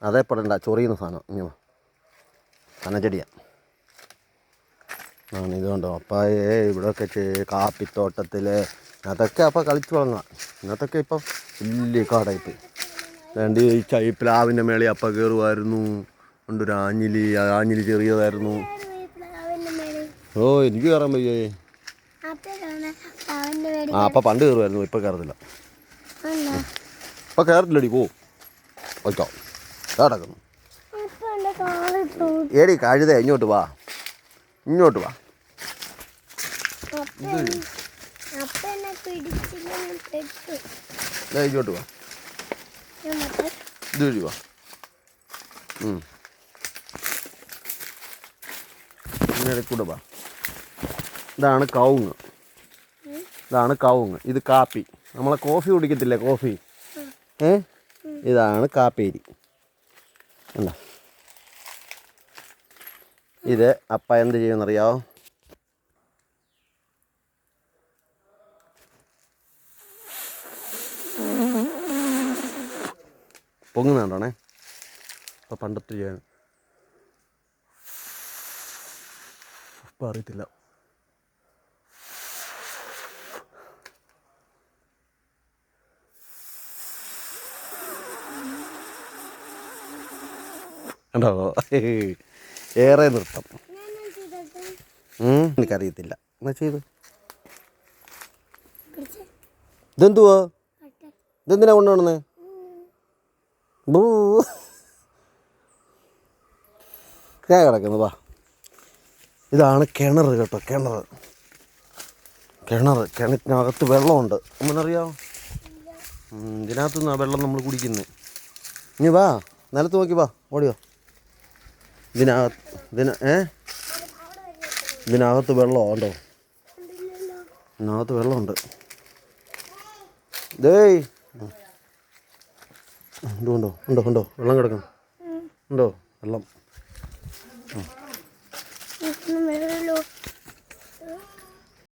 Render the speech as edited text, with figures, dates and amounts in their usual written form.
അതേ പെടണ്ട ചൊറിയുന്ന സാധനം ഇങ്ങനെ കനച്ചെടിയാ ഇത് കണ്ടോ അപ്പായേ ഇവിടെയൊക്കെ കാപ്പിത്തോട്ടത്തിൽ അതൊക്കെ അപ്പം കളിച്ചു തുടങ്ങാം ഇന്നത്തൊക്കെ ഇപ്പം വലിയ കാടായിപ്പോയി വേണ്ടി ഈ പ്ലാവിൻ്റെ മേളി അപ്പം കയറുമായിരുന്നു കൊണ്ടൊരു ആഞ്ഞിലി ചെറിയതായിരുന്നു. ഓ എനിക്ക് കയറാൻ പയ്യേ അപ്പം പണ്ട് കയറുമായിരുന്നു ഇപ്പം കയറത്തില്ല ഇപ്പം കയറത്തില്ലടി പോ ഓക്കോ കിടക്കുന്നു ഏടി കഴുതേ ഇങ്ങോട്ട് വാ ഇങ്ങോട്ട് വാ ഇങ്ങോട്ട് വാ ഇത് വഴി വാ ഇങ്ങനെ കൂടെ വാ ഇതാണ് കവുങ്ങ് ഇത് കാപ്പി നമ്മളെ കോഫി കുടിക്കത്തില്ലേ കോഫി ഇതാണ് കാപ്പേരി അല്ല ഇത് അപ്പ എന്ത് ചെയ്യുമെന്നറിയാമോ പൊങ്ങുന്നുണ്ടോണേ അപ്പം പണ്ടത്തെ ചെയ്യാൻ ഇപ്പം അറിയത്തില്ല ഉണ്ടോ ഏറെ നൃത്തം എനിക്കറിയത്തില്ല എന്നാ ചെയ്ത് ഇതെന്തുവാ ഇതെന്തിനാ കൊണ്ടുപോകണേ കിടക്കുന്നു വാ ഇതാണ് കിണർ കേട്ടോ കിണറ്റിനകത്ത് വെള്ളമുണ്ട് നമ്മളറിയാമോ ഇതിനകത്തുനിന്ന് ആ വെള്ളം നമ്മൾ കുടിക്കുന്നത് ഇനി വാ നിലത്ത് നോക്കി വാ ഓടിയോ ഇതിനകത്ത് വെള്ളമുണ്ടോ ഇതിനകത്ത് വെള്ളമുണ്ട് ഡേയ് ഉണ്ടോ വെള്ളം കിടക്കണം ഉണ്ടോ വെള്ളം